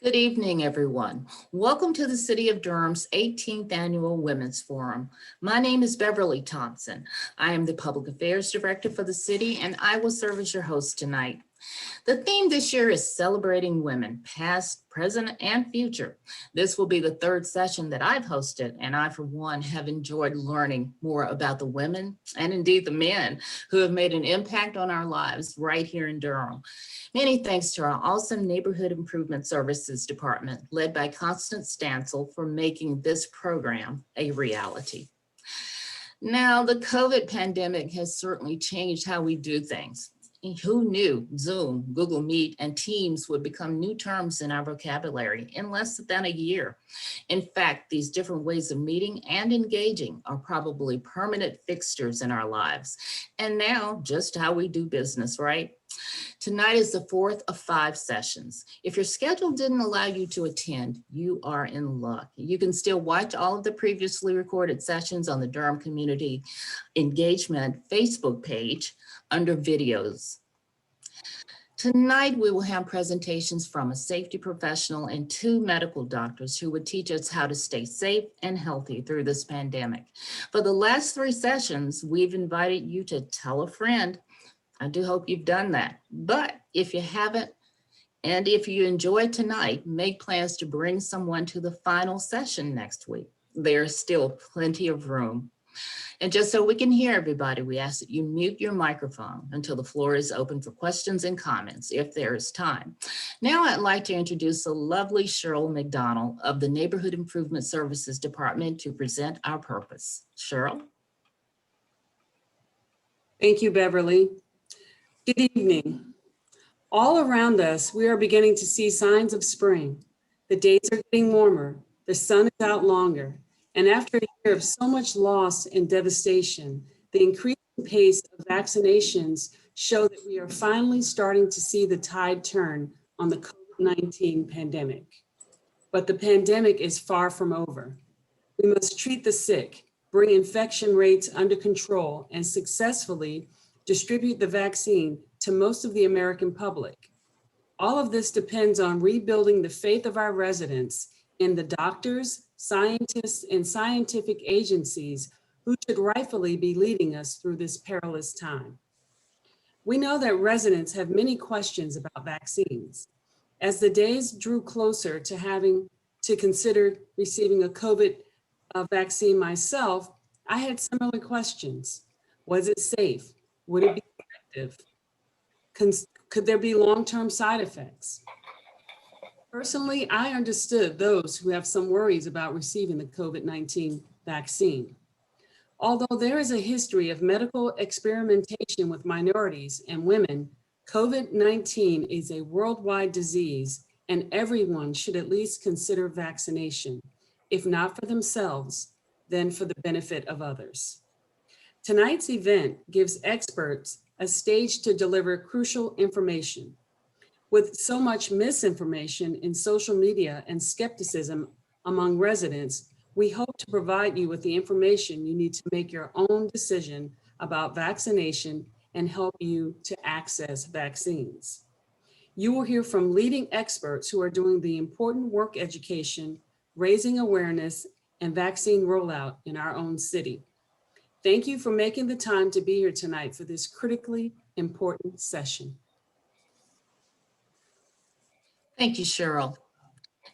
Good evening, everyone. Welcome to the City of Durham's 18th Annual Women's Forum. My name is Beverly Thompson. I am the Public Affairs Director for the city, and I will serve as your host tonight. The theme this year is celebrating women, past, present, and future. This will be the third session that I've hosted, and I, for one, have enjoyed learning more about the women and indeed the men who have made an impact on our lives right here in Durham. Many thanks to our awesome Neighborhood Improvement Services Department, led by Constance Stansel, for making this program a reality. Now, the COVID pandemic has certainly changed how we do things. Who knew Zoom, Google Meet, and Teams would become new terms in our vocabulary in less than a year? In fact, these different ways of meeting and engaging are probably permanent fixtures in our lives. And now, just how we do business, right? Tonight is the fourth of 5 sessions. If your schedule didn't allow you to attend, you are in luck. You can still watch all of the previously recorded sessions on the Durham Community Engagement Facebook page under videos. Tonight, we will have presentations from a safety professional and 2 medical doctors who would teach us how to stay safe and healthy through this pandemic. For the last 3 sessions, we've invited you to tell a friend. I do hope you've done that. But if you haven't, and if you enjoyed tonight, make plans to bring someone to the final session next week. There's still plenty of room. And just so we can hear everybody, we ask that you mute your microphone until the floor is open for questions and comments, if there is time. Now I'd like to introduce the lovely Cheryl McDonald of the Neighborhood Improvement Services Department to present our purpose. Cheryl? Thank you, Beverly. Good evening. All around us, we are beginning to see signs of spring. The days are getting warmer, the sun is out longer, and after a year of so much loss and devastation, the increasing pace of vaccinations show that we are finally starting to see the tide turn on the COVID-19 pandemic. But the pandemic is far from over. We must treat the sick, bring infection rates under control, and successfully distribute the vaccine to most of the American public. All of this depends on rebuilding the faith of our residents in the doctors, scientists, and scientific agencies who should rightfully be leading us through this perilous time. We know that residents have many questions about vaccines. As the days drew closer to having to consider receiving a COVID vaccine myself, I had similar questions. Was it safe? Would it be effective? Could there be long-term side effects? Personally, I understood those who have some worries about receiving the COVID-19 vaccine. Although there is a history of medical experimentation with minorities and women, COVID-19 is a worldwide disease, and everyone should at least consider vaccination, if not for themselves, then for the benefit of others. Tonight's event gives experts a stage to deliver crucial information. With so much misinformation in social media and skepticism among residents, we hope to provide you with the information you need to make your own decision about vaccination and help you to access vaccines. You will hear from leading experts who are doing the important work education, raising awareness, and vaccine rollout in our own city. Thank you for making the time to be here tonight for this critically important session. Thank you, Cheryl.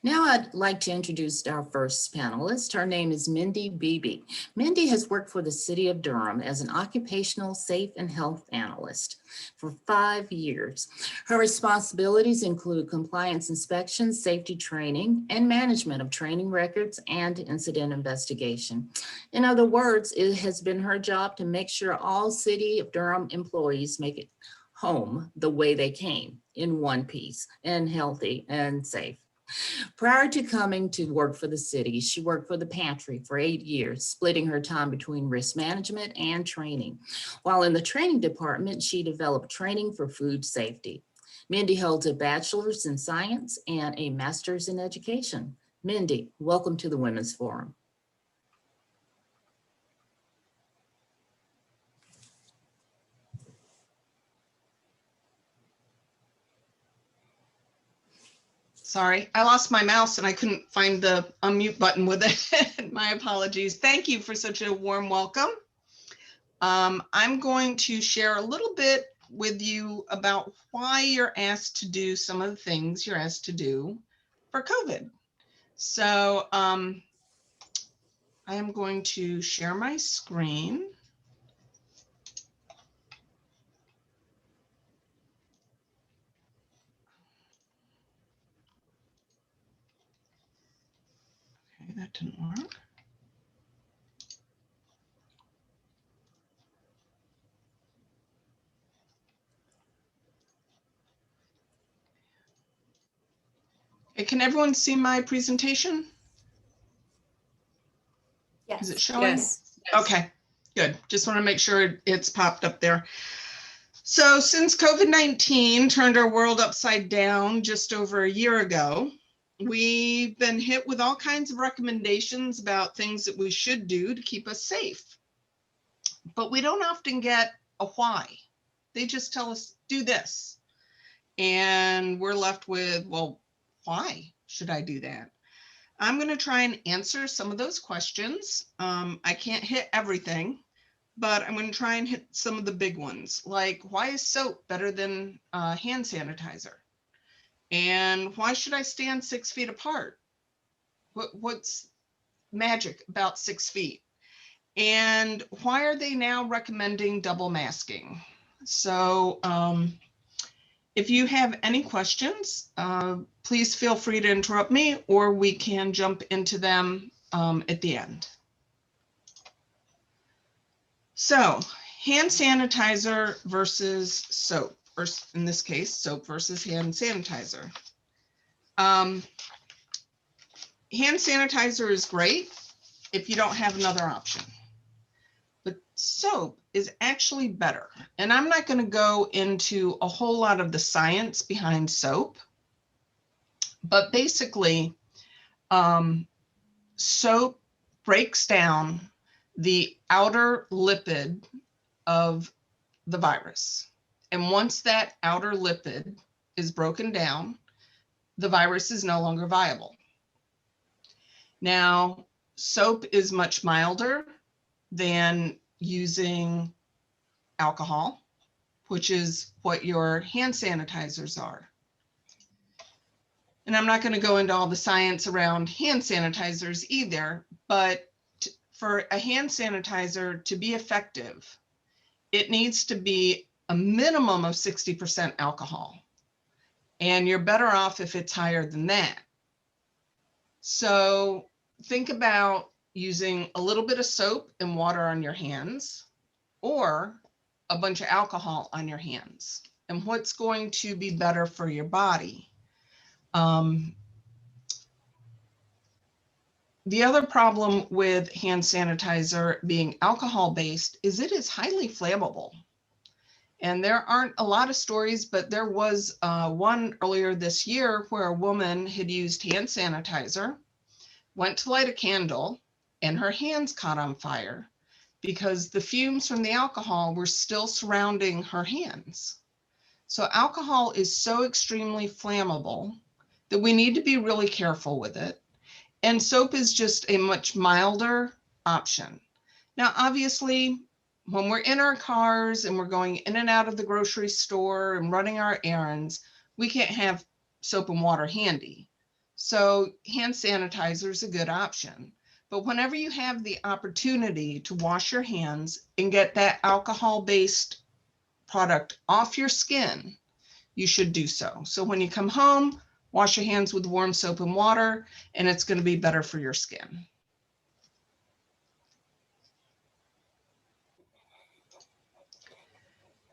Now I'd like to introduce our first panelist. Her name is Mindy Beebe. Mindy has worked for the City of Durham as an occupational safe and health analyst for 5 years. Her responsibilities include compliance inspections, safety training, and management of training records and incident investigation. In other words, it has been her job to make sure all City of Durham employees make it home the way they came, in one piece, and healthy and safe. Prior to coming to work for the city, she worked for the pantry for 8 years, splitting her time between risk management and training. While in the training department, she developed training for food safety. Mindy holds a bachelor's in science and a master's in education. Mindy, welcome to the Women's Forum. Sorry, I lost my mouse and I couldn't find the unmute button with it. My apologies. Thank you for such a warm welcome. I'm going to share a little bit with you about why you're asked to do some of the things you're asked to do for COVID. So I am going to share my screen. Okay, that didn't work. Okay, can everyone see my presentation? Yes. Is it showing? Yes. Okay, good. Just want to make sure it's popped up there. So since COVID-19 turned our world upside down just over a year ago, we've been hit with all kinds of recommendations about things that we should do to keep us safe. But we don't often get a why. They just tell us, do this. And we're left with, well, why should I do that? I'm going to try and answer some of those questions. I can't hit everything, but I'm going to try and hit some of the big ones, like why is soap better than hand sanitizer? And why should I stand 6 feet apart? What's magic about 6 feet? And why are they now recommending double masking? So if you have any questions, please feel free to interrupt me, or we can jump into them at the end. So hand sanitizer versus soap, or in this case, soap versus hand sanitizer. Hand sanitizer is great if you don't have another option, but soap is actually better. And I'm not going to go into a whole lot of the science behind soap, but basically, soap breaks down the outer lipid of the virus. And once that outer lipid is broken down, the virus is no longer viable. Now, soap is much milder than using alcohol, which is what your hand sanitizers are. And I'm not going to go into all the science around hand sanitizers either, but for a hand sanitizer to be effective, it needs to be a minimum of 60% alcohol. And you're better off if it's higher than that. So think about using a little bit of soap and water on your hands, or a bunch of alcohol on your hands, and what's going to be better for your body. The other problem with hand sanitizer being alcohol-based is it is highly flammable. And there aren't a lot of stories, but there was one earlier this year where a woman had used hand sanitizer, went to light a candle, and her hands caught on fire because the fumes from the alcohol were still surrounding her hands. So alcohol is so extremely flammable that we need to be really careful with it. And soap is just a much milder option. Now, obviously, when we're in our cars and we're going in and out of the grocery store and running our errands, we can't have soap and water handy. So hand sanitizer is a good option. But whenever you have the opportunity to wash your hands and get that alcohol-based product off your skin, you should do so. So when you come home, wash your hands with warm soap and water, and it's going to be better for your skin.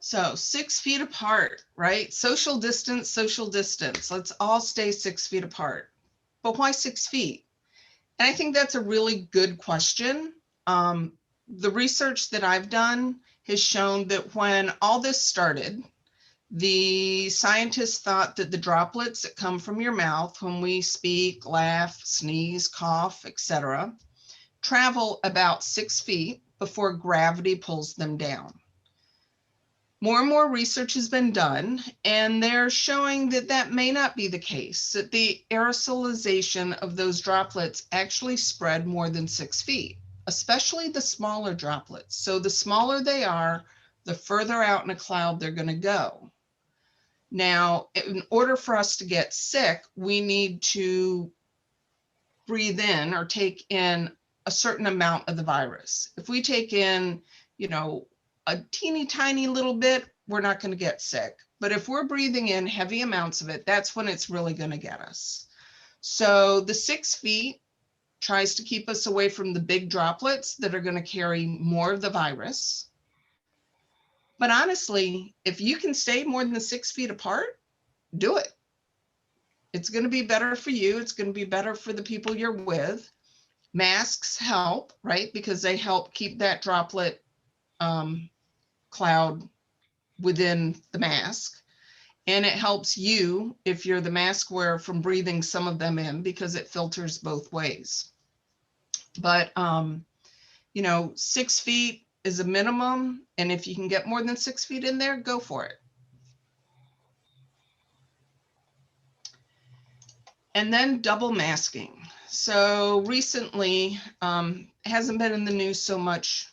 So 6 feet apart, right? Social distance, social distance. Let's all stay 6 feet apart. But why 6 feet? And I think that's a really good question. The research that I've done has shown that when all this started, the scientists thought that the droplets that come from your mouth when we speak, laugh, sneeze, cough, etc., travel about 6 feet before gravity pulls them down. More and more research has been done, and they're showing that that may not be the case, that the aerosolization of those droplets actually spread more than 6 feet, especially the smaller droplets. So the smaller they are, the further out in a cloud they're going to go. Now, in order for us to get sick, we need to breathe in or take in a certain amount of the virus. If we take in, a teeny tiny little bit, we're not going to get sick. But if we're breathing in heavy amounts of it, that's when it's really going to get us. So the 6 feet tries to keep us away from the big droplets that are going to carry more of the virus. But honestly, if you can stay more than 6 feet apart, do it. It's going to be better for you. It's going to be better for the people you're with. Masks help, right? Because they help keep that droplet cloud within the mask. And it helps you, if you're the mask wearer, from breathing some of them in because it filters both ways. But, 6 feet is a minimum. And if you can get more than 6 feet in there, go for it. And then double masking. So recently, hasn't been in the news so much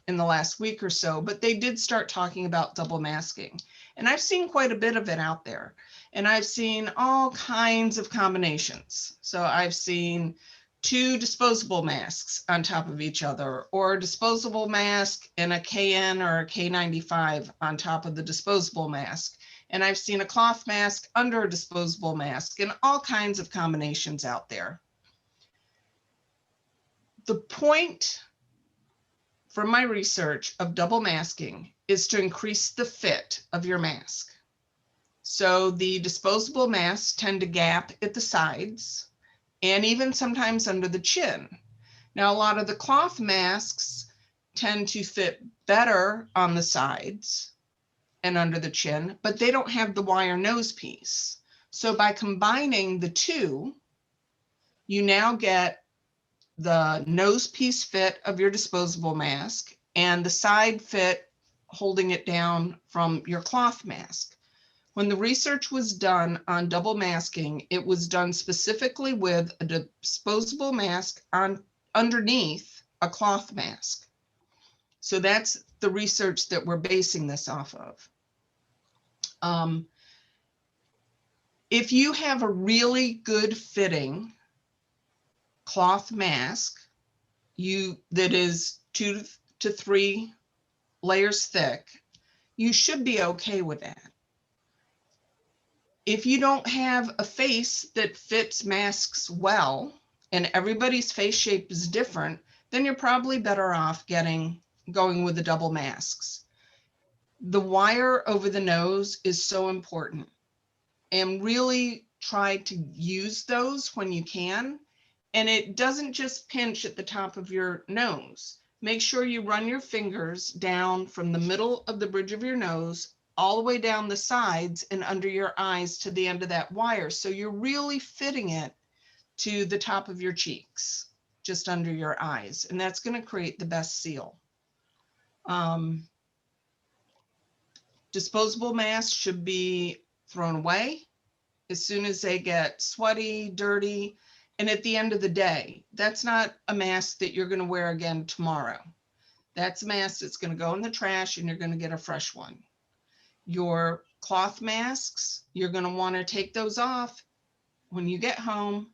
in the last week or so, but they did start talking about double masking. And I've seen quite a bit of it out there. And I've seen all kinds of combinations. So I've seen 2 disposable masks on top of each other, or a disposable mask and a KN or a K95 on top of the disposable mask. And I've seen a cloth mask under a disposable mask, and all kinds of combinations out there. The point from my research of double masking is to increase the fit of your mask. So the disposable masks tend to gap at the sides and even sometimes under the chin. Now, a lot of the cloth masks tend to fit better on the sides and under the chin, but they don't have the wire nose piece. So by combining the 2, you now get the nose piece fit of your disposable mask and the side fit holding it down from your cloth mask. When the research was done on double masking, it was done specifically with a disposable mask on underneath a cloth mask. So that's the research that we're basing this off of. If you have a really good fitting cloth mask, that is 2 to 3 layers thick, you should be okay with that. If you don't have a face that fits masks well, and everybody's face shape is different, then you're probably better off going with the double masks. The wire over the nose is so important, and really try to use those when you can. And it doesn't just pinch at the top of your nose. Make sure you run your fingers down from the middle of the bridge of your nose all the way down the sides and under your eyes to the end of that wire. So you're really fitting it to the top of your cheeks, just under your eyes. And that's going to create the best seal. Disposable masks should be thrown away as soon as they get sweaty, dirty. And at the end of the day, that's not a mask that you're going to wear again tomorrow. That's a mask that's going to go in the trash and you're going to get a fresh one. Your cloth masks, you're going to want to take those off when you get home,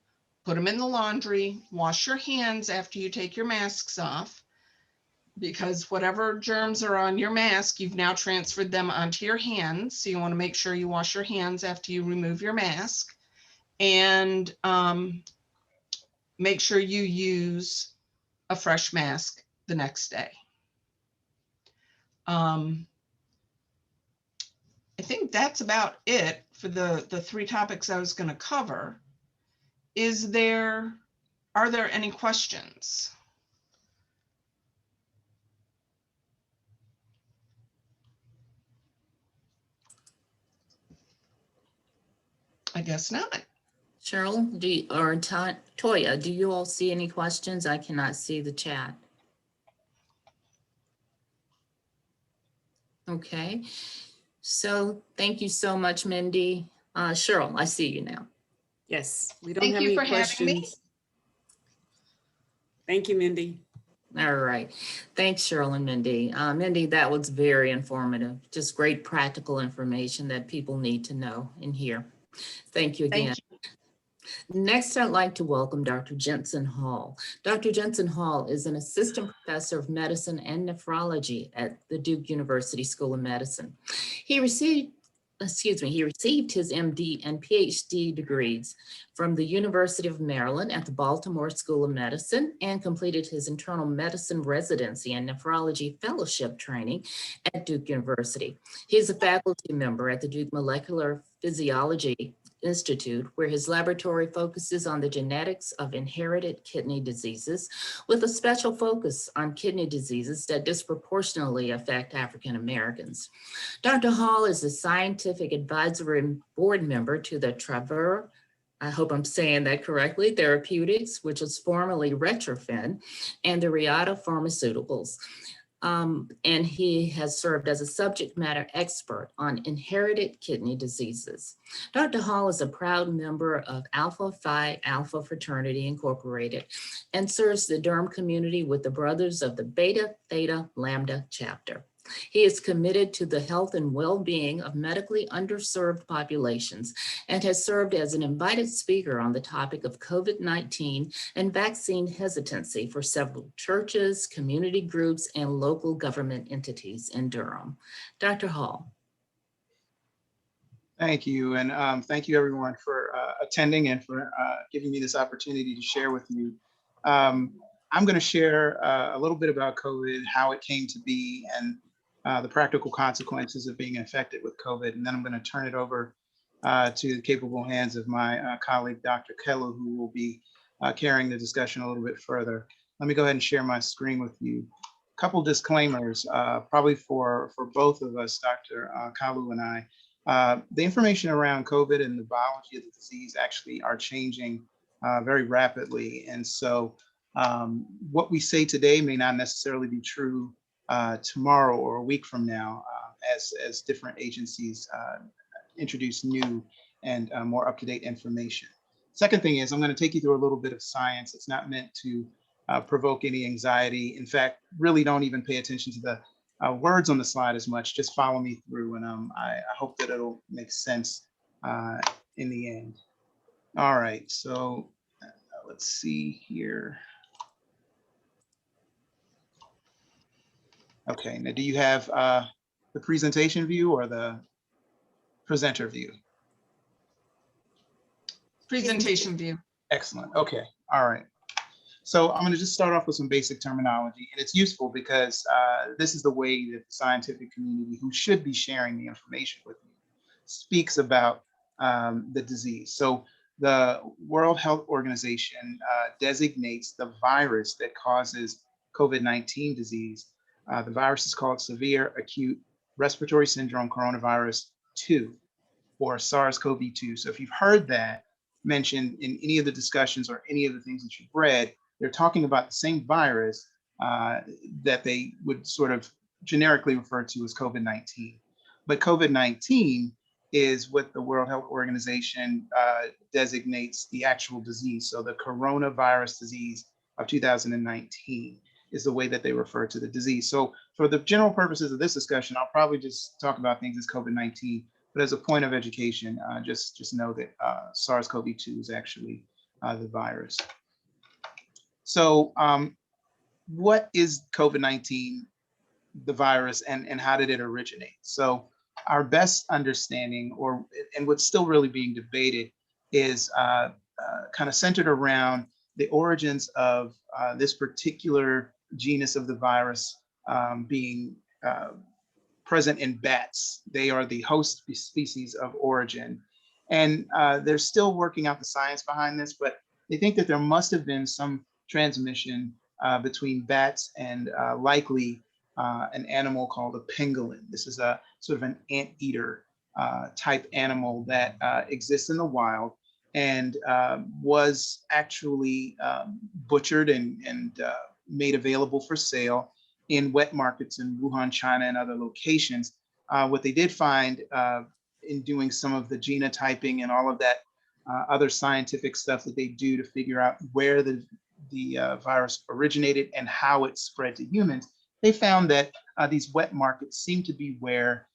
put them in the laundry, wash your hands after you take your masks off, because whatever germs are on your mask, you've now transferred them onto your hands. So you want to make sure you wash your hands after you remove your mask, and make sure you use a fresh mask the next day. I think that's about it for the 3 topics I was going to cover. Are there any questions? I guess not. Cheryl, or Toya, do you all see any questions? I cannot see the chat. Okay, so thank you so much, Mindy. Cheryl, I see you now. Yes, we don't Thank have you any for having me. questions. Thank you, Mindy. All right. Thanks, Cheryl and Mindy. Mindy, that was very informative. Just great practical information that people need to know and hear. Thank you again. Thank you. Next, I'd like to welcome Dr. Jensen Hall. Dr. Jensen Hall is an assistant professor of medicine and nephrology at the Duke University School of Medicine. He received his MD and PhD degrees from the University of Maryland at the Baltimore School of Medicine and completed his internal medicine residency and nephrology fellowship training at Duke University. He is a faculty member at the Duke Molecular Physiology Institute, where his laboratory focuses on the genetics of inherited kidney diseases, with a special focus on kidney diseases that disproportionately affect African Americans. Dr. Hall is a scientific advisory board member to the Travere, I hope I'm saying that correctly, Therapeutics, which was formerly Retrofen, and the Reata Pharmaceuticals. And he has served as a subject matter expert on inherited kidney diseases. Dr. Hall is a proud member of Alpha Phi Alpha Fraternity Incorporated and serves the Durham community with the Brothers of the Beta Theta Lambda chapter. He is committed to the health and well-being of medically underserved populations and has served as an invited speaker on the topic of COVID-19 and vaccine hesitancy for several churches, community groups, and local government entities in Durham. Dr. Hall. Thank you. And thank you everyone for attending and for giving me this opportunity to share with you. I'm going to share a little bit about COVID, how it came to be, and the practical consequences of being infected with COVID. And then I'm going to turn it over to the capable hands of my colleague, Dr. Kello, who will be carrying the discussion a little bit further. Let me go ahead and share my screen with you. A couple disclaimers, probably for both of us, Dr. Kalu and I. The information around COVID and the biology of the disease actually are changing very rapidly. And so what we say today may not necessarily be true tomorrow or a week from now, as different agencies introduce new and more up-to-date information. Second thing is, I'm going to take you through a little bit of science. It's not meant to provoke any anxiety. In fact, really don't even pay attention to the words on the slide as much. Just follow me through, and I hope that it'll make sense in the end. All right, so let's see here. Okay, now do you have the presentation view or the presenter view? Presentation view. Excellent. Okay. All right. So I'm going to just start off with some basic terminology, and it's useful because this is the way that the scientific community, who should be sharing the information with you, speaks about the disease. So the World Health Organization designates the virus that causes COVID-19 disease. The virus is called severe acute respiratory syndrome coronavirus 2, or SARS-CoV-2. So if you've heard that mentioned in any of the discussions or any of the things that you've read, they're talking about the same virus that they would sort of generically refer to as COVID-19. But COVID-19 is what the World Health Organization designates the actual disease. So the coronavirus disease of 2019 is the way that they refer to the disease. So for the general purposes of this discussion, I'll probably just talk about things as COVID-19, but as a point of education, just know that SARS-CoV-2 is actually the virus. So what is COVID-19, the virus, and how did it originate? So our best understanding, and what's still really being debated, is kind of centered around the origins of this particular genus of the virus being present in bats. They are the host species of origin. And they're still working out the science behind this, but they think that there must have been some transmission between bats and likely an animal called a pangolin. This is a sort of an anteater type animal that exists in the wild and was actually butchered and made available for sale in wet markets in Wuhan, China, and other locations what they did find in doing some of the genotyping and all of that other scientific stuff that they do to figure out where the virus originated and how it spread to humans, they found that these wet markets seem to be where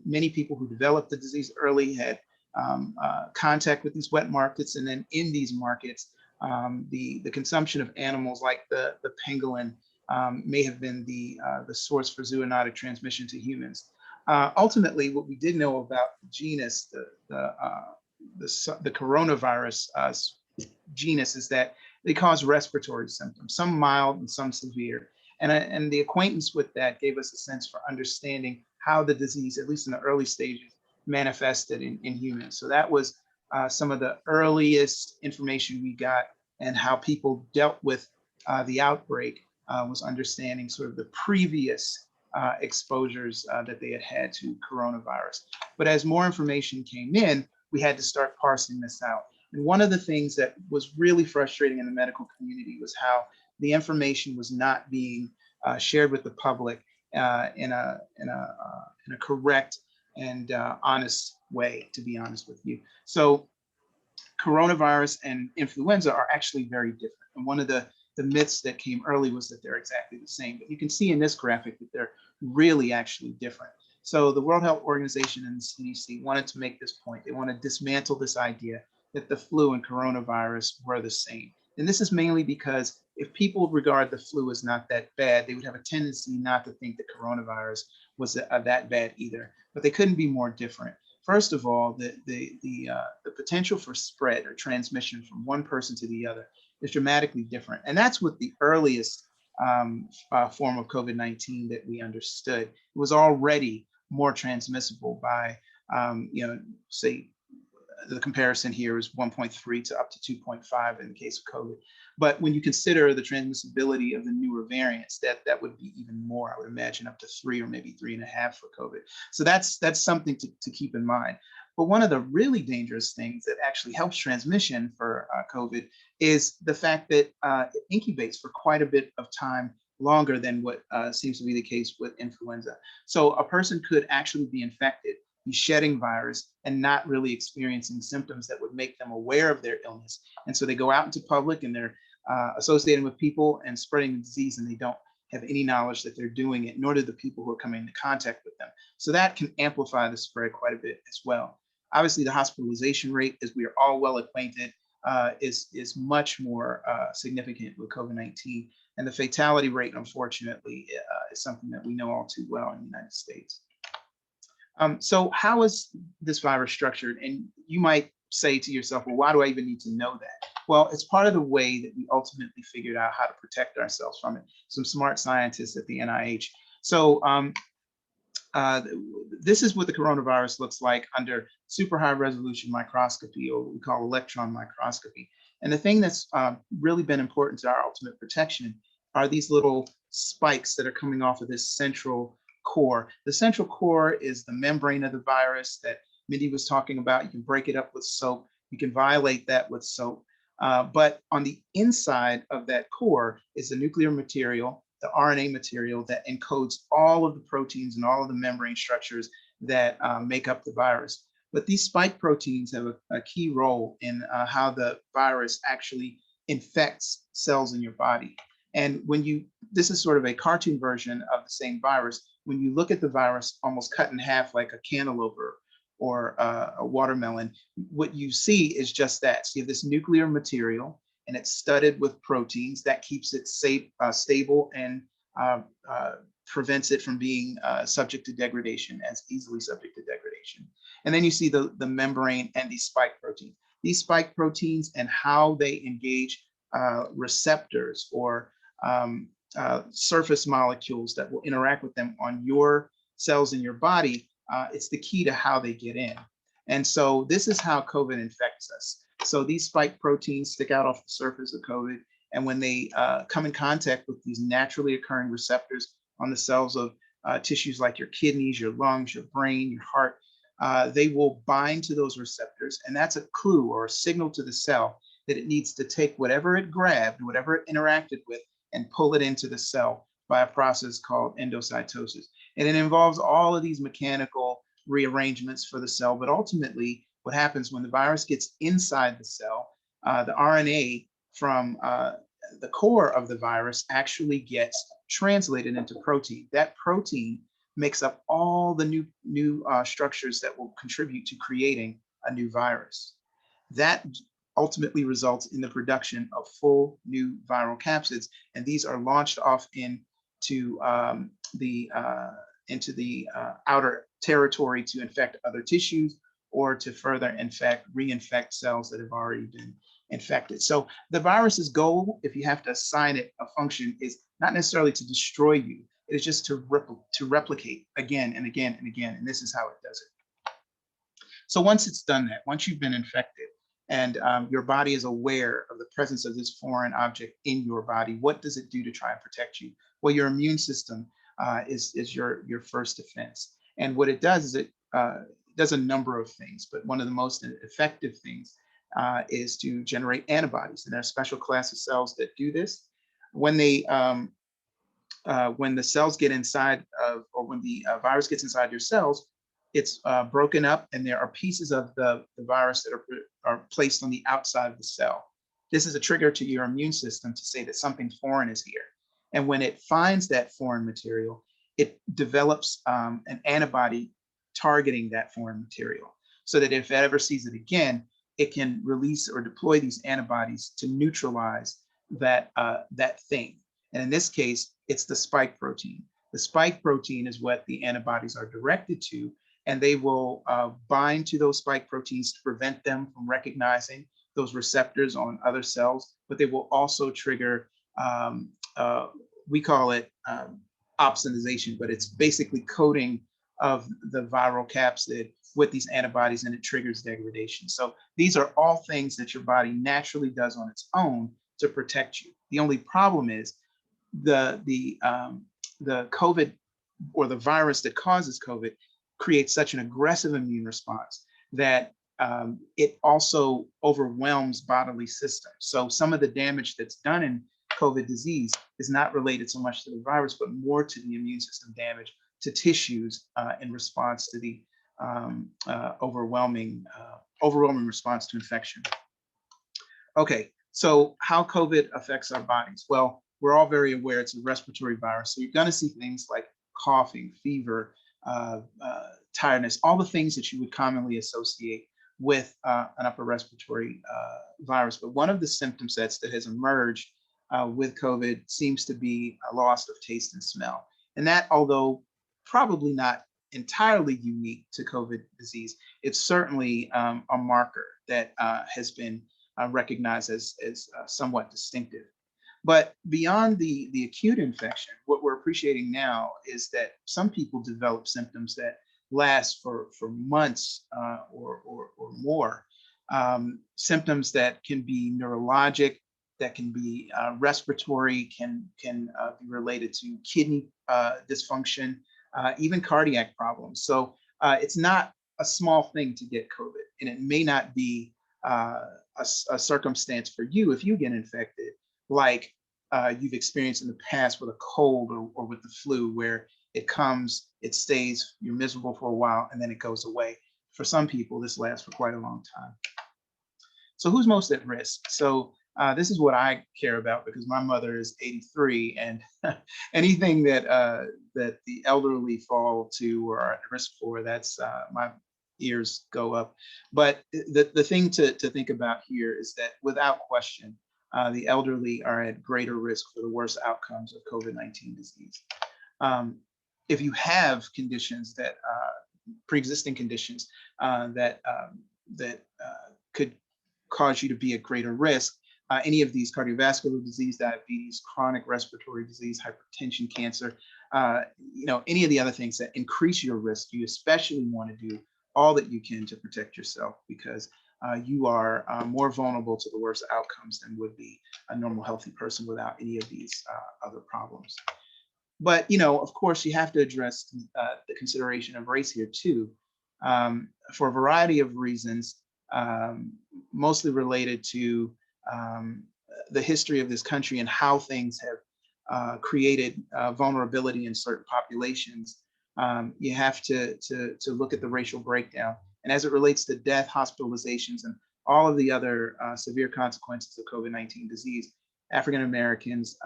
many people who developed the disease early had contact with these wet markets, and then in these markets, the consumption of animals like the pangolin may have been the source for zoonotic transmission to humans. Ultimately, what we did know about the genus, the coronavirus genus, is that they cause respiratory symptoms, some mild and some severe. And the acquaintance with that gave us a sense for understanding how the disease, at least in the early stages, manifested in humans. So that was some of the earliest information we got, and how people dealt with the outbreak was understanding sort of the previous exposures that they had had to coronavirus. But as more information came in, we had to start parsing this out. And one of the things that was really frustrating in the medical community was how the information was not being shared with the public in a correct and honest way, to be honest with you. So coronavirus and influenza are actually very different. And one of the myths that came early was that they're exactly the same. But you can see in this graphic that they're really actually different. So the World Health Organization and the CDC wanted to make this point. They want to dismantle this idea that the flu and coronavirus were the same. And this is mainly because if people regard the flu as not that bad, they would have a tendency not to think that coronavirus was that bad either. But they couldn't be more different. First of all, the potential for spread or transmission from one person to the other is dramatically different. And that's what the earliest form of COVID-19 that we understood. It was already more transmissible by, say, the comparison here is 1.3 to up to 2.5 in the case of COVID. But when you consider the transmissibility of the newer variants, that would be even more. I would imagine up to 3 or maybe 3.5 for COVID. So that's something to keep in mind. But one of the really dangerous things that actually helps transmission for COVID is the fact that it incubates for quite a bit of time longer than what seems to be the case with influenza. So a person could actually be infected, be shedding virus, and not really experiencing symptoms that would make them aware of their illness. And so they go out into public and they're associating with people and spreading the disease, and they don't have any knowledge that they're doing it, nor do the people who are coming into contact with them. So that can amplify the spread quite a bit as well. Obviously, the hospitalization rate, as we are all well acquainted, is much more significant with COVID-19. And the fatality rate, unfortunately, is something that we know all too well in the United States. So how is this virus structured? And you might say to yourself, well, why do I even need to know that? Well, it's part of the way that we ultimately figured out how to protect ourselves from it. Some smart scientists at the NIH. So this is what the coronavirus looks like under super high resolution microscopy, or what we call electron microscopy. And the thing that's really been important to our ultimate protection are these little spikes that are coming off of this central core. The central core is the membrane of the virus that Mindy was talking about. You can break it up with soap. You can violate that with soap. But on the inside of that core is the nuclear material, the RNA material that encodes all of the proteins and all of the membrane structures that make up the virus. But these spike proteins have a key role in how the virus actually infects cells in your body. And this is sort of a cartoon version of the same virus. When you look at the virus almost cut in half like a cantaloupe or a watermelon, what you see is just that. So you have this nuclear material, and it's studded with proteins that keeps it safe, stable, and prevents it from being subject to degradation, as easily subject to degradation. And then you see the membrane and these spike proteins. These spike proteins and how they engage receptors or surface molecules that will interact with them on your cells in your body, it's the key to how they get in. And so this is how COVID infects us. So these spike proteins stick out off the surface of COVID, and when they come in contact with these naturally occurring receptors on the cells of tissues like your kidneys, your lungs, your brain, your heart, they will bind to those receptors, and that's a clue or a signal to the cell that it needs to take whatever it grabbed, whatever it interacted with, and pull it into the cell by a process called endocytosis. And it involves all of these mechanical rearrangements for the cell. But ultimately, what happens when the virus gets inside the cell, the RNA from the core of the virus actually gets translated into protein. That protein makes up all the new structures that will contribute to creating a new virus. That ultimately results in the production of full new viral capsids, and these are launched off into the outer territory to infect other tissues or to further reinfect cells that have already been infected. So the virus's goal, if you have to assign it a function, is not necessarily to destroy you. It is just to replicate again and again and again, and this is how it does it. So once it's done that, once you've been infected, and your body is aware of the presence of this foreign object in your body, what does it do to try and protect you? Well, your immune system is your first defense. And what it does is it does a number of things, but one of the most effective things is to generate antibodies. And there are a special class of cells that do this. When the cells get inside of, or when the virus gets inside your cells, it's broken up, and there are pieces of the virus that are placed on the outside of the cell. This is a trigger to your immune system to say that something foreign is here. And when it finds that foreign material, it develops an antibody targeting that foreign material, so that if it ever sees it again, it can release or deploy these antibodies to neutralize that thing. And in this case, it's the spike protein. The spike protein is what the antibodies are directed to, and they will bind to those spike proteins to prevent them from recognizing those receptors on other cells, but they will also trigger, we call it opsonization, but it's basically coating of the viral capsid with these antibodies, and it triggers degradation. So these are all things that your body naturally does on its own to protect you. The only problem is the COVID, or the virus that causes COVID, creates such an aggressive immune response that it also overwhelms bodily systems. So some of the damage that's done in COVID disease is not related so much to the virus, but more to the immune system damage to tissues in response to the overwhelming response to infection. Okay, so how COVID affects our bodies? Well, we're all very aware it's a respiratory virus. So you're going to see things like coughing, fever, tiredness, all the things that you would commonly associate with an upper respiratory virus. But one of the symptom sets that has emerged with COVID seems to be a loss of taste and smell. And that, although probably not entirely unique to COVID disease, it's certainly a marker that has been recognized as somewhat distinctive. But beyond the acute infection, what we're appreciating now is that some people develop symptoms that last for months or more. Symptoms that can be neurologic, that can be respiratory, can be related to kidney dysfunction, even cardiac problems. So it's not a small thing to get COVID, and it may not be a circumstance for you if you get infected, like you've experienced in the past with a cold or with the flu, where it comes, it stays, you're miserable for a while, and then it goes away. For some people, this lasts for quite a long time. So who's most at risk? So this is what I care about, because my mother is 83, and anything that that the elderly fall to or are at risk for, that's my ears go up. But the thing to think about here is that without question, the elderly are at greater risk for the worst outcomes of COVID-19 disease. If you have conditions that pre-existing conditions that could cause you to be at greater risk, any of these: cardiovascular disease, diabetes, chronic respiratory disease, hypertension, cancer, any of the other things that increase your risk, you especially want to do all that you can to protect yourself, because you are more vulnerable to the worst outcomes than would be a normal, healthy person without any of these other problems. But, of course, you have to address the consideration of race here too, for a variety of reasons, mostly related to the history of this country and how things have created vulnerability in certain populations. you have to look at the racial breakdown. And as it relates to death, hospitalizations, and all of the other severe consequences of COVID-19 disease, African Americans,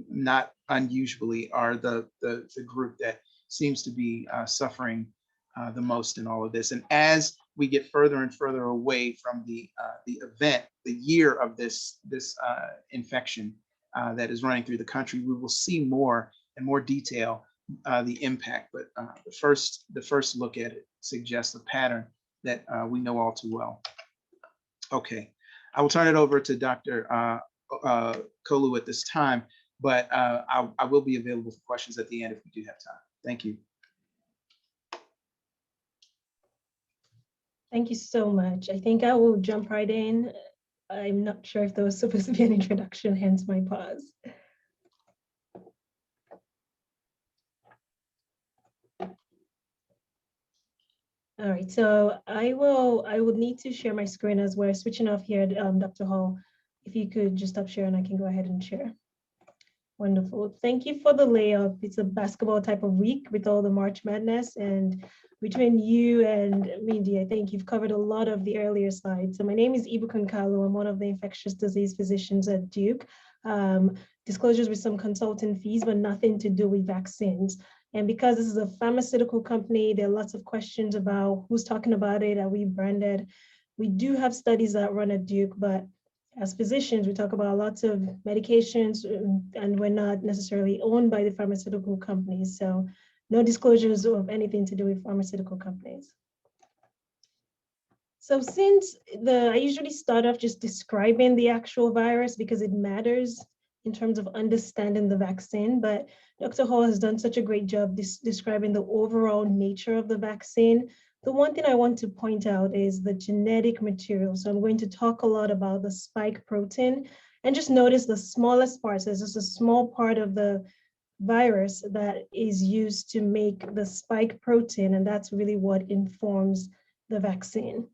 not unusually, are the group that seems to be suffering the most in all of this. And as we get further and further away from the event, the year of this infection that is running through the country, we will see more and more detail the impact. But the first look at it suggests a pattern that we know all too well. Okay, I will turn it over to Dr. Kolu at this time, but I will be available for questions at the end if we do have time. Thank you. Thank you so much. I think I will jump right in. I'm not sure if there was supposed to be an introduction, hence my pause. All right, so I would need to share my screen as we're switching off here, Dr. Hall. If you could just stop sharing, I can go ahead and share. Wonderful. Thank you for the layup. It's a basketball type of week with all the March Madness, and between you and Mindy, I think you've covered a lot of the earlier slides. So my name is Ibukun Akinboyo. I'm one of the infectious disease physicians at Duke. Disclosures with some consulting fees, but nothing to do with vaccines. And because this is a pharmaceutical company, there are lots of questions about who's talking about it, are we branded? We do have studies that run at Duke, but as physicians, we talk about lots of medications, and we're not necessarily owned by the pharmaceutical companies. So no disclosures of anything to do with pharmaceutical companies. So I usually start off just describing the actual virus because it matters in terms of understanding the vaccine, but Dr. Hall has done such a great job describing the overall nature of the vaccine. The one thing I want to point out is the genetic material. So I'm going to talk a lot about the spike protein, and just notice the smallest parts. There's just a small part of the virus that is used to make the spike protein, and that's really what informs the vaccine.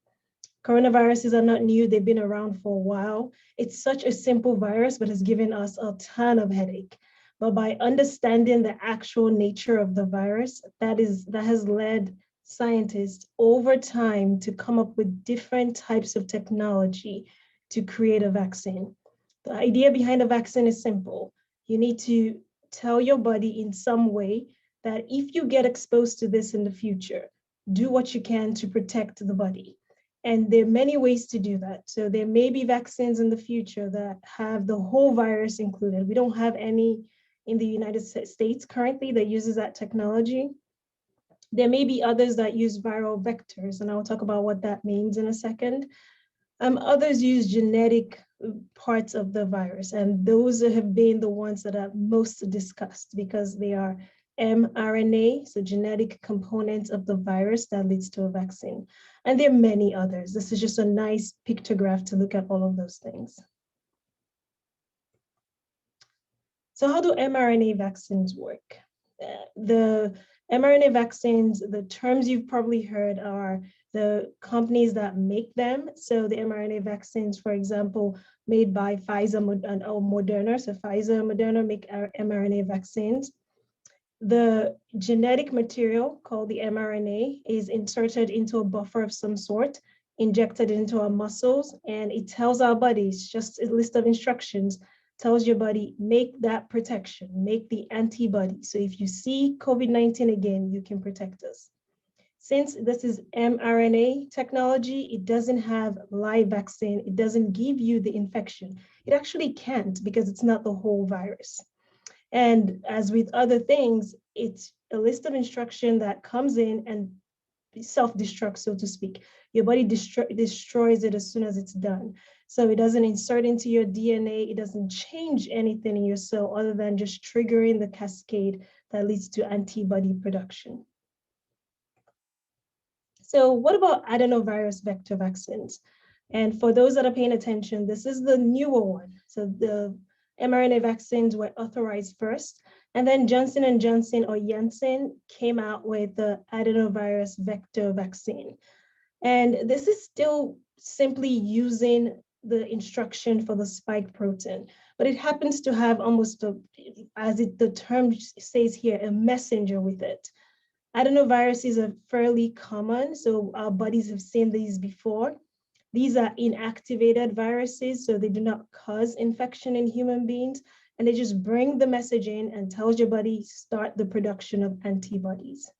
Coronaviruses are not new, they've been around for a while. It's such a simple virus, but has given us a ton of headache. But by understanding the actual nature of the virus, that has led scientists over time to come up with different types of technology to create a vaccine. The idea behind a vaccine is simple. You need to tell your body in some way that if you get exposed to this in the future, do what you can to protect the body. And there are many ways to do that. So there may be vaccines in the future that have the whole virus included. We don't have any in the United States currently that uses that technology. There may be others that use viral vectors, and I'll talk about what that means in a second. Others use genetic parts of the virus, and those have been the ones that are most discussed because they are mRNA, so genetic components of the virus that leads to a vaccine. And there are many others. This is just a nice pictograph to look at all of those things. So how do mRNA vaccines work? The mRNA vaccines, the terms you've probably heard are the companies that make them. So the mRNA vaccines, for example, made by Pfizer or Moderna. So Pfizer and Moderna make mRNA vaccines. The genetic material called the mRNA is inserted into a buffer of some sort, injected into our muscles, and it tells our bodies, just a list of instructions, tells your body, make that protection, make the antibody. So if you see COVID-19 again, you can protect us. Since this is mRNA technology, it doesn't have live vaccine. It doesn't give you the infection. It actually can't because it's not the whole virus. And as with other things, it's a list of instruction that comes in and self-destructs, so to speak. Your body destroys it as soon as it's done. So it doesn't insert into your DNA. It doesn't change anything in your cell other than just triggering the cascade that leads to antibody production. So what about adenovirus vector vaccines? And for those that are paying attention, this is the newer one. So the mRNA vaccines were authorized first, and then Johnson & Johnson or Jensen came out with the adenovirus vector vaccine. And this is still simply using the instruction for the spike protein, but it happens to have almost, the term says here, a messenger with it. Adenoviruses are fairly common, so our bodies have seen these before. These are inactivated viruses, so they do not cause infection in human beings, and they just bring the message in and tells your body start the production of antibodies.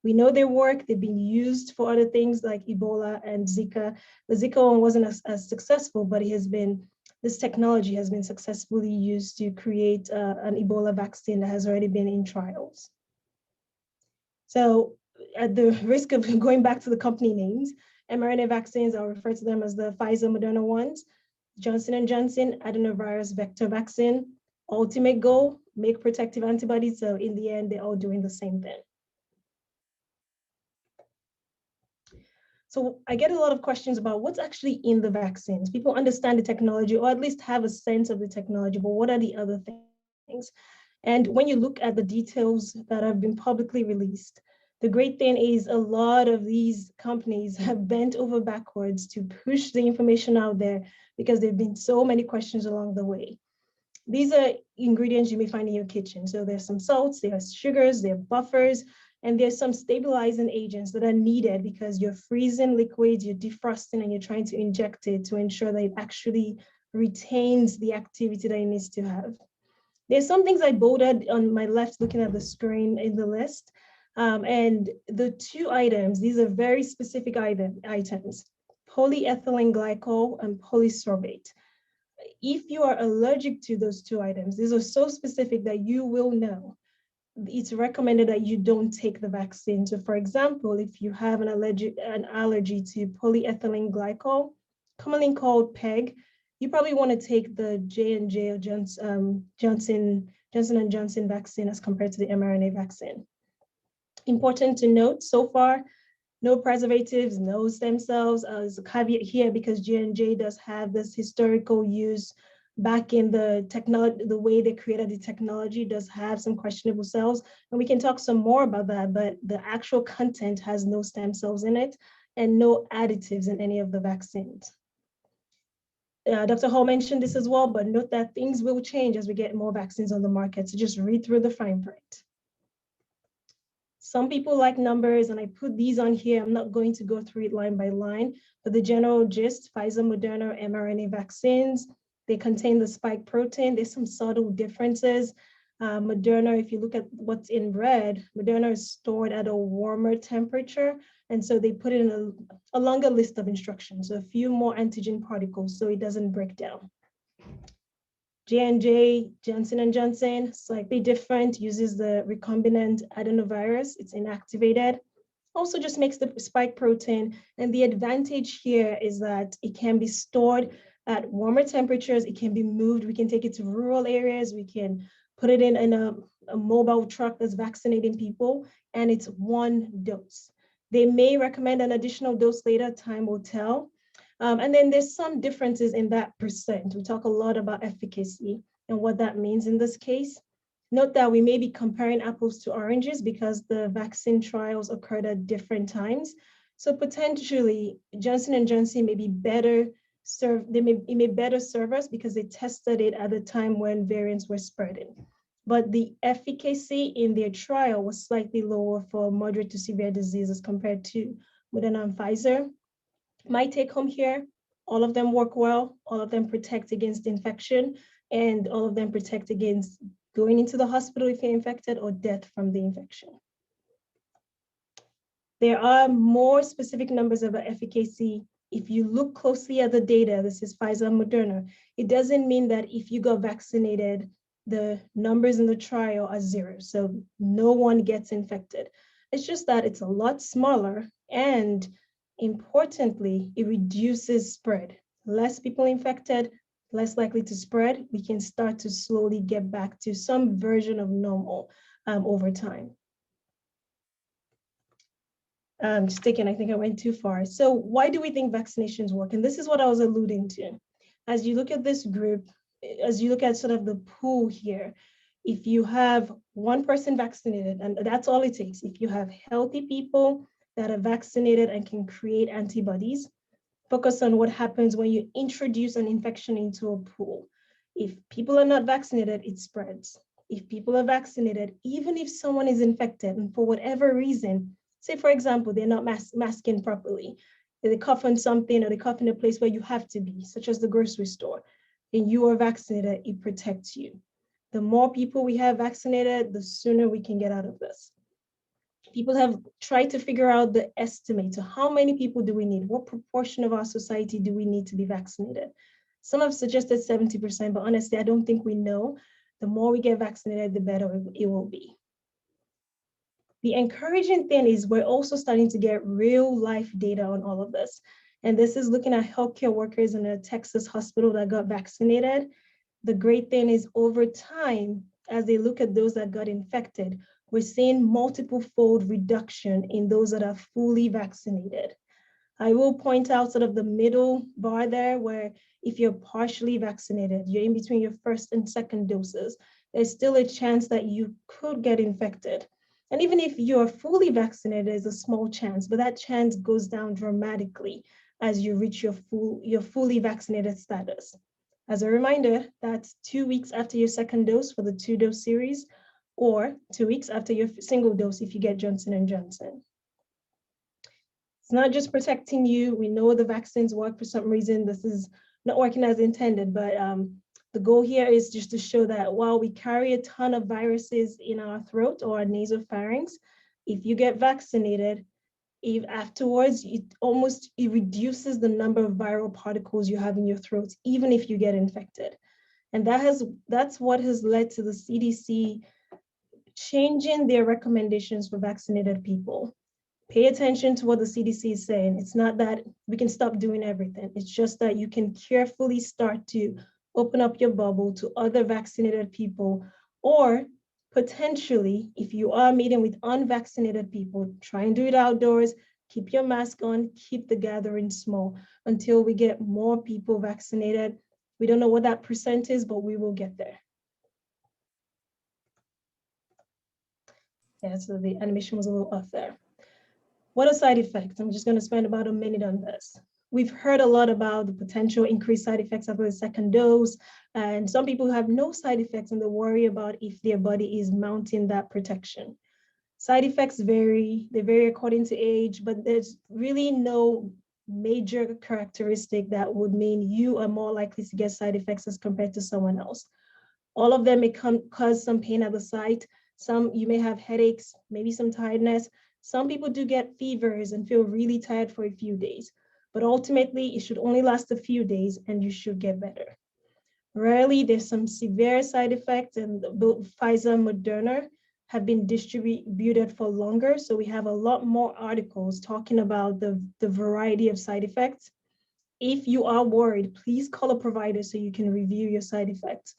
We know they work. They've been used for other things like Ebola and Zika. The Zika one wasn't as successful, but this technology has been successfully used to create an Ebola vaccine that has already been in trials. So at the risk of going back to the company names, mRNA vaccines, I'll refer to them as the Pfizer Moderna ones, Johnson & Johnson adenovirus vector vaccine, ultimate goal, make protective antibodies. So in the end, they're all doing the same thing. So I get a lot of questions about what's actually in the vaccines. People understand the technology, or at least have a sense of the technology, but what are the other things? And when you look at the details that have been publicly released, the great thing is a lot of these companies have bent over backwards to push the information out there because there have been so many questions along the way. These are ingredients you may find in your kitchen. So there's some salts, there's sugars, there are buffers, and there's some stabilizing agents that are needed because you're freezing liquids, you're defrosting, and you're trying to inject it to ensure that it actually retains the activity that it needs to have. There's some things I bolded on my left looking at the screen in the list. And the two items, these are very specific items, polyethylene glycol and polysorbate. If you are allergic to those two items, these are so specific that you will know. It's recommended that you don't take the vaccine. So for example, if you have an allergy to polyethylene glycol, commonly called PEG, you probably want to take the J&J or Johnson & Johnson vaccine as compared to the mRNA vaccine. Important to note, so far, no preservatives, no stem cells. As a caveat here, because J&J does have this historical use back in the technology, the way they created the technology does have some questionable cells. And we can talk some more about that, but the actual content has no stem cells in it and no additives in any of the vaccines. Dr. Hall mentioned this as well, but note that things will change as we get more vaccines on the market. So just read through the fine print. Some people like numbers, and I put these on here. I'm not going to go through it line by line, but the general gist, Pfizer, Moderna, mRNA vaccines, they contain the spike protein. There's some subtle differences. Moderna, if you look at what's in red, Moderna is stored at a warmer temperature. And so they put it in a longer list of instructions, so a few more antigen particles so it doesn't break down. J&J, Johnson & Johnson, slightly different, uses the recombinant adenovirus. It's inactivated. Also just makes the spike protein. And the advantage here is that it can be stored at warmer temperatures. It can be moved. We can take it to rural areas. We can put it in a mobile truck that's vaccinating people, and it's one dose. They may recommend an additional dose later, time will tell. And then there's some differences in that percent. We talk a lot about efficacy and what that means in this case. Note that we may be comparing apples to oranges because the vaccine trials occurred at different times. So potentially Johnson & Johnson may be better served, it may better serve us because they tested it at a time when variants were spreading. But the efficacy in their trial was slightly lower for moderate to severe disease as compared to Moderna and Pfizer. My take home here, all of them work well, all of them protect against infection, and all of them protect against going into the hospital if you're infected or death from the infection. There are more specific numbers of efficacy. If you look closely at the data, this is Pfizer and Moderna, it doesn't mean that if you got vaccinated, the numbers in the trial are zero. So no one gets infected. It's just that it's a lot smaller, and importantly, it reduces spread. Less people infected, less likely to spread. We can start to slowly get back to some version of normal over time. Just thinking, I think I went too far. So why do we think vaccinations work? And this is what I was alluding to. As you look at this group, as you look at sort of the pool here, if you have one person vaccinated, and that's all it takes, if you have healthy people that are vaccinated and can create antibodies, focus on what happens when you introduce an infection into a pool. If people are not vaccinated, it spreads. If people are vaccinated, even if someone is infected and for whatever reason, say for example, they're not masking properly, they cough on something or they cough in a place where you have to be, such as the grocery store, and you are vaccinated, it protects you. The more people we have vaccinated, the sooner we can get out of this. People have tried to figure out the estimate. So how many people do we need? What proportion of our society do we need to be vaccinated? Some have suggested 70%, but honestly, I don't think we know. The more we get vaccinated, the better it will be. The encouraging thing is we're also starting to get real life data on all of this. And this is looking at healthcare workers in a Texas hospital that got vaccinated. The great thing is over time, as they look at those that got infected, we're seeing multiple fold reduction in those that are fully vaccinated. I will point out sort of the middle bar there where if you're partially vaccinated, you're in between your first and second doses, there's still a chance that you could get infected. And even if you're fully vaccinated, there's a small chance, but that chance goes down dramatically as you reach your fully vaccinated status. As a reminder, that's 2 weeks after your second dose for the 2-dose series, or 2 weeks after your single dose if you get Johnson & Johnson. It's not just protecting you. We know the vaccines work for some reason. This is not working as intended, but the goal here is just to show that while we carry a ton of viruses in our throat or our nasopharynx, if you get vaccinated, if afterwards, it reduces the number of viral particles you have in your throat, even if you get infected. And that's what has led to the CDC changing their recommendations for vaccinated people. Pay attention to what the CDC is saying. It's not that we can stop doing everything. It's just that you can carefully start to open up your bubble to other vaccinated people, or potentially, if you are meeting with unvaccinated people, try and do it outdoors, keep your mask on, keep the gathering small until we get more people vaccinated. We don't know what that percent is, but we will get there. Yeah, so the animation was a little off there. What are side effects? I'm just going to spend about a minute on this. We've heard a lot about the potential increased side effects after the second dose, and some people have no side effects and they worry about if their body is mounting that protection. Side effects vary, they vary according to age, but there's really no major characteristic that would mean you are more likely to get side effects as compared to someone else. All of them may cause some pain at the site. Some, you may have headaches, maybe some tiredness. Some people do get fevers and feel really tired for a few days, but ultimately it should only last a few days and you should get better. Rarely there's some severe side effects, and both Pfizer and Moderna have been distributed for longer. So we have a lot more articles talking about the variety of side effects. If you are worried, please call a provider so you can review your side effects.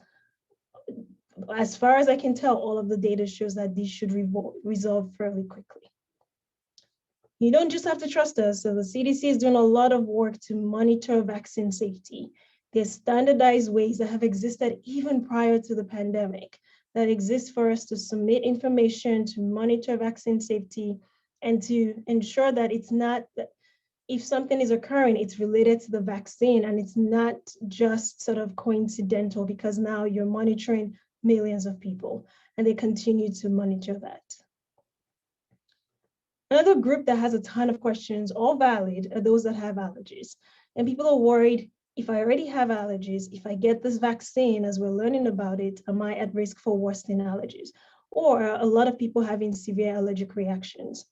As far as I can tell, all of the data shows that these should resolve fairly quickly. You don't just have to trust us. So the CDC is doing a lot of work to monitor vaccine safety. There's standardized ways that have existed even prior to the pandemic that exist for us to submit information, to monitor vaccine safety, and to ensure that it's not, that if something is occurring, it's related to the vaccine and it's not just sort of coincidental, because now you're monitoring millions of people and they continue to monitor that. Another group that has a ton of questions, all valid, are those that have allergies. And people are worried, if I already have allergies, if I get this vaccine, as we're learning about it, am I at risk for worsening allergies? Or a lot of people having severe allergic reactions.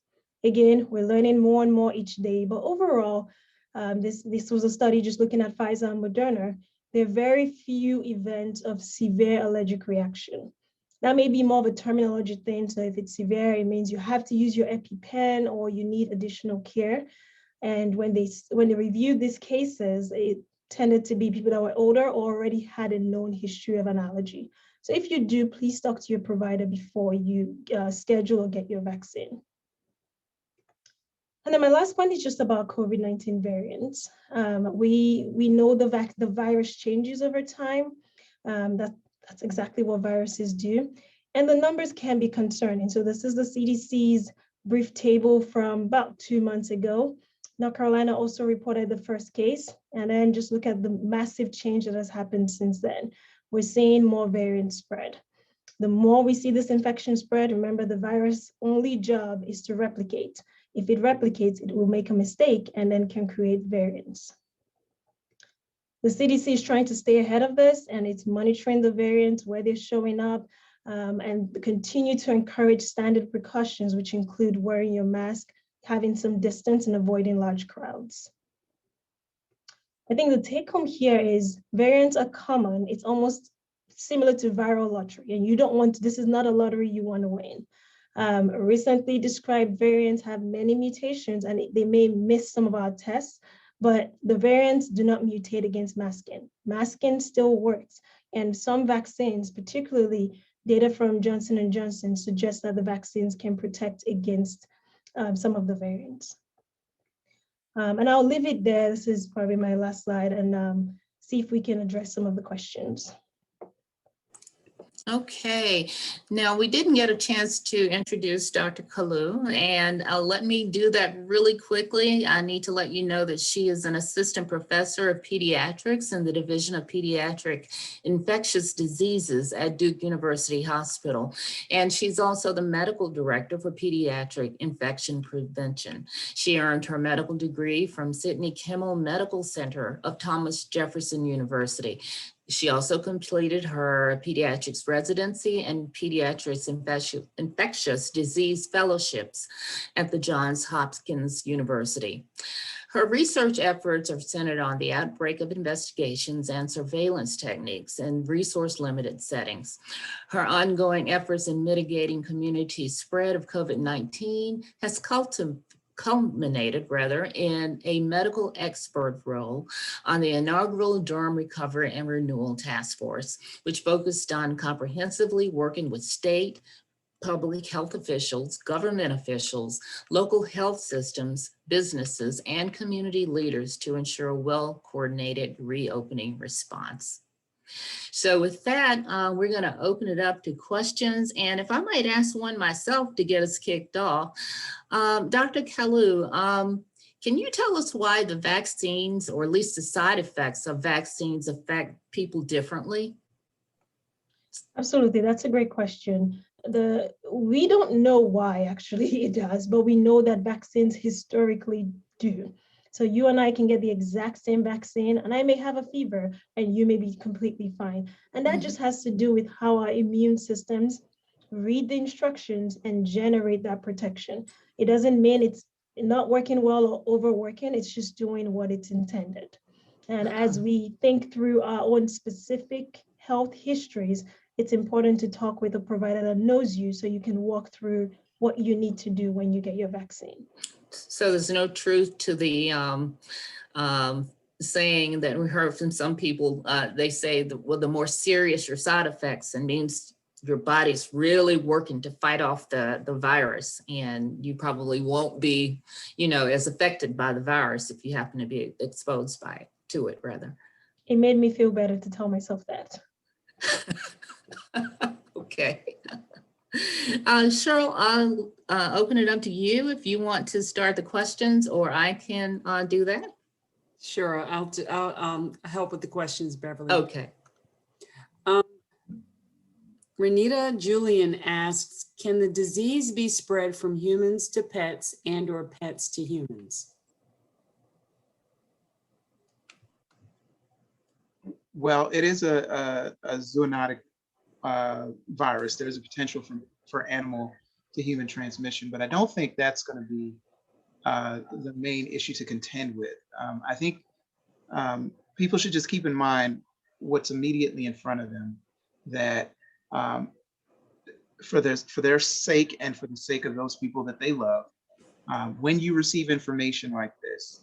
Again, we're learning more and more each day, but overall, this was a study just looking at Pfizer and Moderna. There are very few events of severe allergic reaction. That may be more of a terminology thing. So if it's severe, it means you have to use your EpiPen or you need additional care. And when they reviewed these cases, it tended to be people that were older or already had a known history of an allergy. So if you do, please talk to your provider before you schedule or get your vaccine. And then my last point is just about COVID-19 variants. We know the virus changes over time. That's exactly what viruses do. And the numbers can be concerning. So this is the CDC's brief table from about 2 months ago. North Carolina also reported the first case, and then just look at the massive change that has happened since then. We're seeing more variant spread. The more we see this infection spread, remember the virus' only job is to replicate. If it replicates, it will make a mistake and then can create variants. The CDC is trying to stay ahead of this, and it's monitoring the variants, where they're showing up, and continue to encourage standard precautions, which include wearing your mask, having some distance, and avoiding large crowds. I think the take home here is variants are common. It's almost similar to viral lottery, and you don't want to, this is not a lottery you want to win. Recently described variants have many mutations, and they may miss some of our tests, but the variants do not mutate against masking. Masking still works, and some vaccines, particularly data from Johnson & Johnson, suggests that the vaccines can protect against some of the variants. And I'll leave it there. This is probably my last slide, and see if we can address some of the questions. Okay, now we didn't get a chance to introduce Dr. Kalu, and let me do that really quickly. I need to let you know that she is an assistant professor of pediatrics in the Division of Pediatric Infectious Diseases at Duke University Hospital, and she's also the medical director for pediatric infection prevention. She earned her medical degree from Sidney Kimmel Medical Center of Thomas Jefferson University. She also completed her pediatrics residency and pediatrics infectious disease fellowships at the Johns Hopkins University. Her research efforts are centered on the outbreak of investigations and surveillance techniques in resource-limited settings. Her ongoing efforts in mitigating community spread of COVID-19 has culminated in a medical expert role on the inaugural Durham Recovery and Renewal Task Force, which focused on comprehensively working with state, public health officials, government officials, local health systems, businesses, and community leaders to ensure a well-coordinated reopening response. So with that, we're going to open it up to questions. And if I might ask one myself to get us kicked off, Dr. Kalu, can you tell us why the vaccines, or at least the side effects of vaccines, affect people differently? Absolutely, that's a great question. We don't know why actually it does, but we know that vaccines historically do. So you and I can get the exact same vaccine, and I may have a fever and you may be completely fine. And that just has to do with how our immune systems read the instructions and generate that protection. It doesn't mean it's not working well or overworking, it's just doing what it's intended. And as we think through our own specific health histories, it's important to talk with a provider that knows you so you can walk through what you need to do when you get your vaccine. So there's no truth to the saying that we heard from some people. They say that, well, the more serious your side effects, it means your body's really working to fight off the virus, and you probably won't be, as affected by the virus if you happen to be exposed to it rather. It made me feel better to tell myself that. Okay. Cheryl, I'll open it up to you if you want to start the questions, or I can do that. Sure, I'll help with the questions, Beverly. Okay. Renita Julian asks, can the disease be spread from humans to pets and/or pets to humans? Well, it is a zoonotic virus. There's a potential for animal to human transmission, but I don't think that's going to be the main issue to contend with. I think people should just keep in mind what's immediately in front of them, that for their sake and for the sake of those people that they love, when you receive information like this,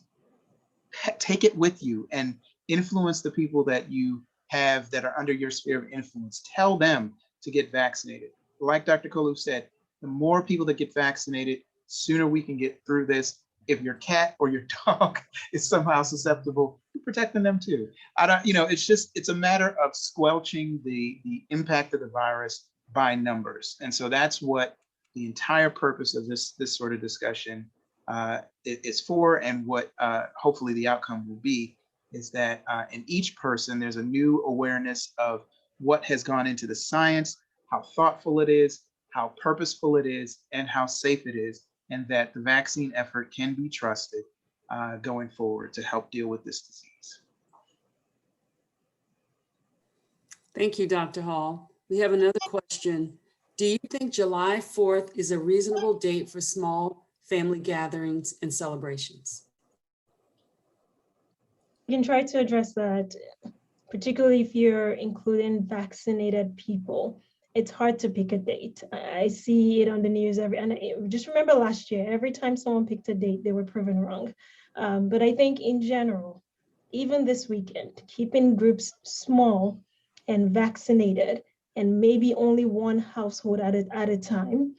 take it with you and influence the people that you have that are under your sphere of influence. Tell them to get vaccinated. Like Dr. Kalu said, the more people that get vaccinated, sooner we can get through this. If your cat or your dog is somehow susceptible, you're protecting them too. It's a matter of squelching the impact of the virus by numbers. And so that's what the entire purpose of this sort of discussion is for, and what hopefully the outcome will be, is that in each person, there's a new awareness of what has gone into the science, how thoughtful it is, how purposeful it is, and how safe it is, and that the vaccine effort can be trusted going forward to help deal with this disease. Thank you, Dr. Hall. We have another question. Do you think July 4th is a reasonable date for small family gatherings and celebrations? You can try to address that, particularly if you're including vaccinated people. It's hard to pick a date. I see it on the news just remember last year, every time someone picked a date, they were proven wrong. But I think in general, even this weekend, keeping groups small and vaccinated, and maybe only one household at a time,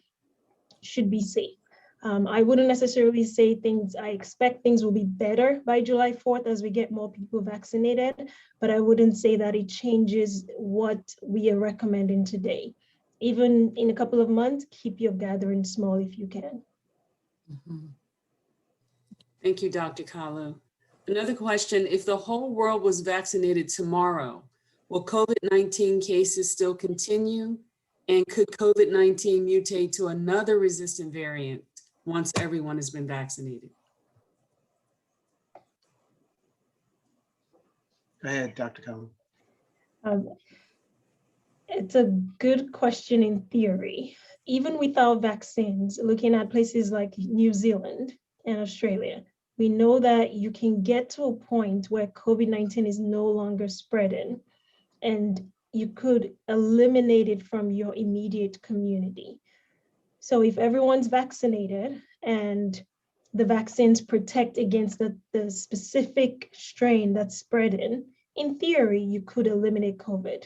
should be safe. I wouldn't necessarily say I expect things will be better by July 4th as we get more people vaccinated, but I wouldn't say that it changes what we are recommending today. Even in a couple of months, keep your gathering small if you can. Mm-hmm. Thank you, Dr. Kalu. Another question, if the whole world was vaccinated tomorrow, will COVID-19 cases still continue? And could COVID-19 mutate to another resistant variant once everyone has been vaccinated? Go ahead, Dr. Kalu. It's a good question in theory. Even without vaccines, looking at places like New Zealand and Australia, we know that you can get to a point where COVID-19 is no longer spreading, and you could eliminate it from your immediate community. So if everyone's vaccinated and the vaccines protect against the specific strain that's spreading, in theory, you could eliminate COVID.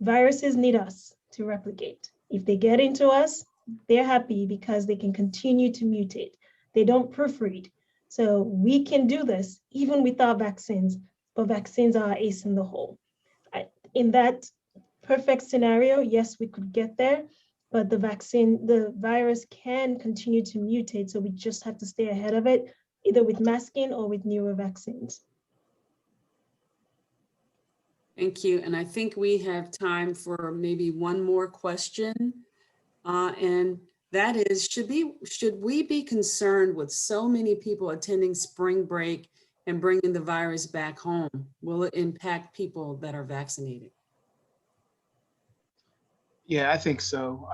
Viruses need us to replicate. If they get into us, they're happy because they can continue to mutate. They don't proofread. So we can do this even without vaccines, but vaccines are our ace in the hole. In that perfect scenario, yes, we could get there, but the virus can continue to mutate. So we just have to stay ahead of it, either with masking or with newer vaccines. Thank you. And I think we have time for maybe one more question. And that is, should we be concerned with so many people attending spring break and bringing the virus back home? Will it impact people that are vaccinated? Yeah, I think so.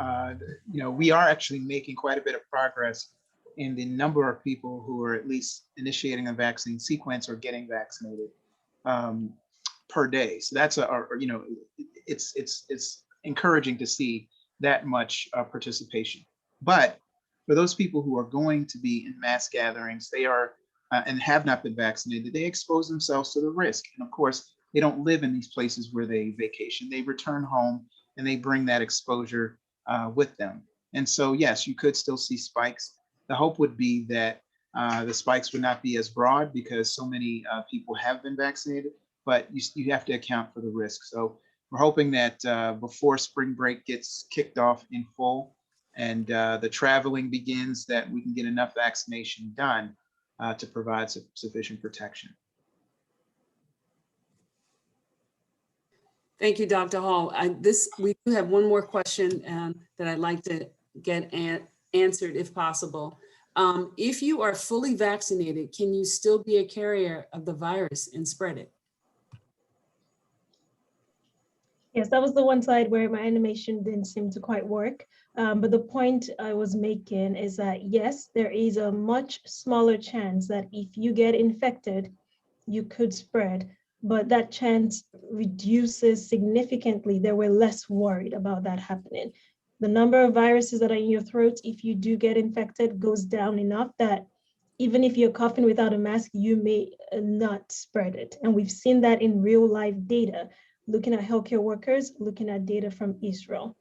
We are actually making quite a bit of progress in the number of people who are at least initiating a vaccine sequence or getting vaccinated per day. So that's it's encouraging to see that much participation. But for those people who are going to be in mass gatherings, they are and have not been vaccinated, they expose themselves to the risk. And of course, they don't live in these places where they vacation. They return home and they bring that exposure with them. And so, yes, you could still see spikes. The hope would be that the spikes would not be as broad because so many people have been vaccinated, but you have to account for the risk. So we're hoping that before spring break gets kicked off in full and the traveling begins, that we can get enough vaccination done to provide sufficient protection. Thank you, Dr. Hall. We do have one more question that I'd like to get answered if possible. If you are fully vaccinated, can you still be a carrier of the virus and spread it? Yes, that was the one slide where my animation didn't seem to quite work. But the point I was making is that, yes, there is a much smaller chance that if you get infected, you could spread, but that chance reduces significantly. They were less worried about that happening. The number of viruses that are in your throat, if you do get infected, goes down enough that even if you're coughing without a mask, you may not spread it. And we've seen that in real life data, looking at healthcare workers, looking at data from Israel.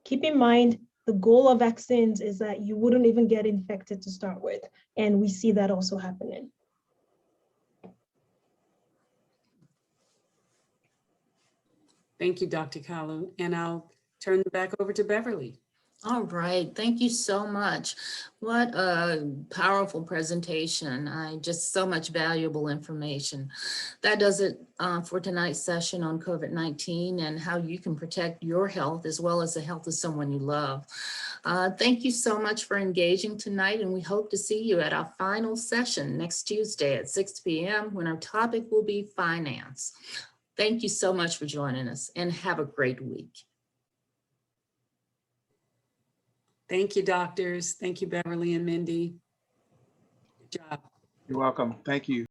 Keep in mind, the goal of vaccines is that you wouldn't even get infected to start with. And we see that also happening. Thank you, Dr. Kalu. And I'll turn it back over to Beverly. All right, thank you so much. What a powerful presentation. Just so much valuable information. That does it for tonight's session on COVID-19 and how you can protect your health as well as the health of someone you love. Thank you so much for engaging tonight, and we hope to see you at our final session next Tuesday at 6 p.m. when our topic will be finance. Thank you so much for joining us, and have a great week. Thank you, doctors. Thank you, Beverly and Mindy. Good job. You're welcome. Thank you.